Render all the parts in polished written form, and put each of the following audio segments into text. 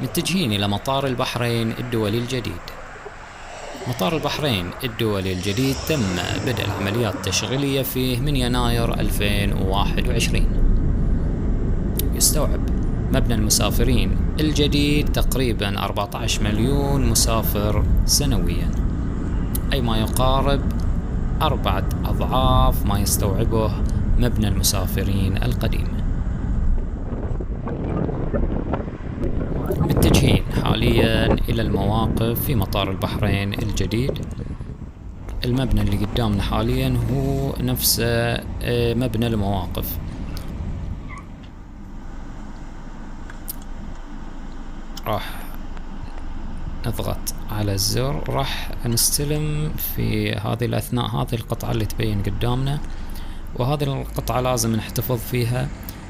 متجهين إلى مطار البحرين الدولي الجديد. مطار البحرين الدولي الجديد تم بدء العمليات التشغيلية فيه من يناير 2021. يستوعب مبنى المسافرين الجديد تقريبا 14 مليون مسافر سنويا، أي ما يقارب 4 أضعاف ما يستوعبه مبنى المسافرين القديم. متجهين حاليا إلى المواقف في مطار البحرين الجديد. المبنى اللي قدامنا حاليا هو نفس مبنى المواقف. راح نضغط على الزر، راح نستلم في هذه الأثناء هذه القطعة اللي تبين قدامنا، وهذه القطعة لازم نحتفظ فيها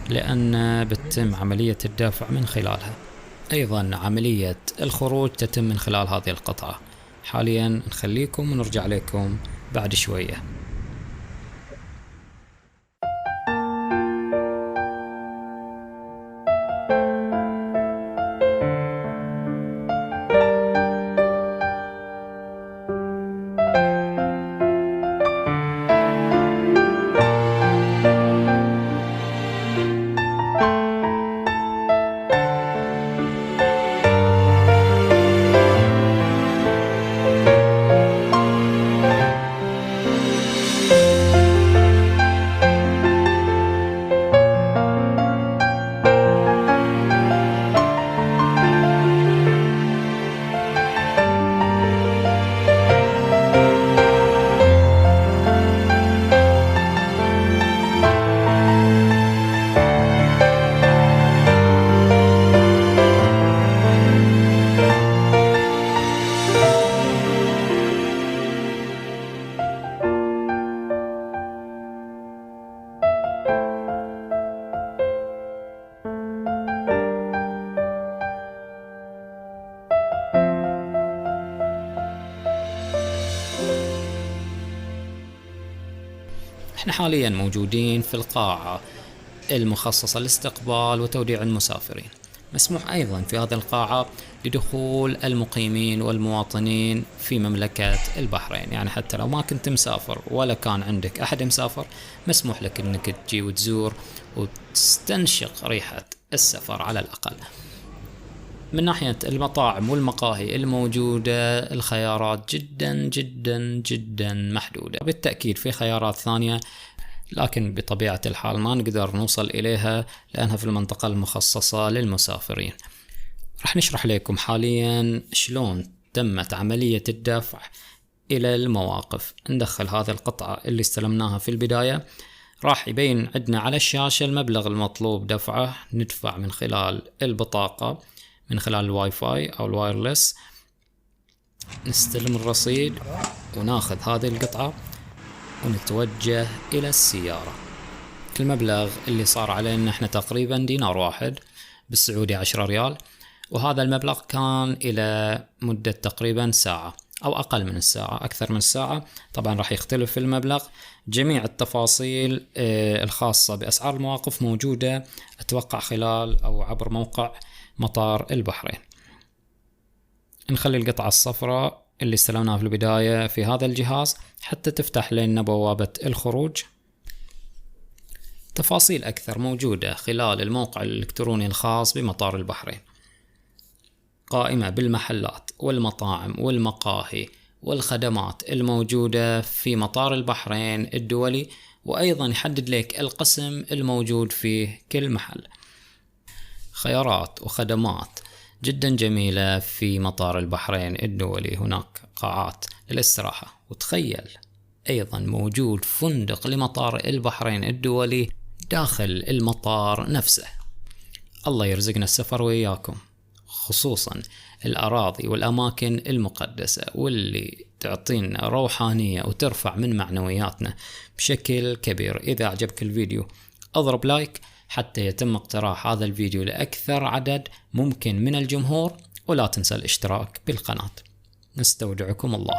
لأن بتتم عملية الدفع من خلالها. أيضا عملية الخروج تتم من خلال هذه القطعة. حاليا نخليكم ونرجع لكم بعد شوية. احنا حاليا موجودين في القاعة المخصصة لاستقبال وتوديع المسافرين. مسموح أيضا في هذه القاعة لدخول المقيمين والمواطنين في مملكة البحرين، يعني حتى لو ما كنت مسافر ولا كان عندك أحد مسافر مسموح لك أنك تجي وتزور وتستنشق ريحة السفر على الأقل. من ناحية المطاعم والمقاهي الموجودة الخيارات جدا جدا جدا محدودة. بالتأكيد في خيارات ثانية لكن بطبيعة الحال ما نقدر نوصل إليها لأنها في المنطقة المخصصة للمسافرين. رح نشرح لكم حاليا شلون تمت عملية الدفع إلى المواقف. ندخل هذه القطعة اللي استلمناها في البداية، راح يبين عندنا على الشاشة المبلغ المطلوب دفعه. ندفع من خلال البطاقة من خلال الواي فاي أو الوايرلس. نستلم الرصيد وناخذ هذه القطعة ونتوجه إلى السيارة. المبلغ اللي صار علينا احنا تقريبا دينار واحد بالسعودي 10 ريال، وهذا المبلغ كان إلى مدة تقريبا ساعة أو أقل من الساعة، أكثر من الساعة طبعا راح يختلف المبلغ. جميع التفاصيل الخاصة بأسعار المواقف موجودة أتوقع خلال أو عبر موقع مطار البحرين. نخلي القطعة الصفراء اللي استلمناها في البداية في هذا الجهاز حتى تفتح لنا بوابة الخروج. تفاصيل أكثر موجودة خلال الموقع الإلكتروني الخاص بمطار البحرين، قائمة بالمحلات والمطاعم والمقاهي والخدمات الموجودة في مطار البحرين الدولي، وأيضا يحدد لك القسم الموجود فيه كل محل. خيارات وخدمات جدا جميلة في مطار البحرين الدولي. هناك قاعات للاستراحة، وتخيل أيضا موجود فندق لمطار البحرين الدولي داخل المطار نفسه. الله يرزقنا السفر وإياكم، خصوصا الأراضي والأماكن المقدسة واللي تعطينا روحانية وترفع من معنوياتنا بشكل كبير. إذا أعجبك الفيديو اضرب لايك حتى يتم اقتراح هذا الفيديو لأكثر عدد ممكن من الجمهور، ولا تنسى الاشتراك بالقناة. نستودعكم الله.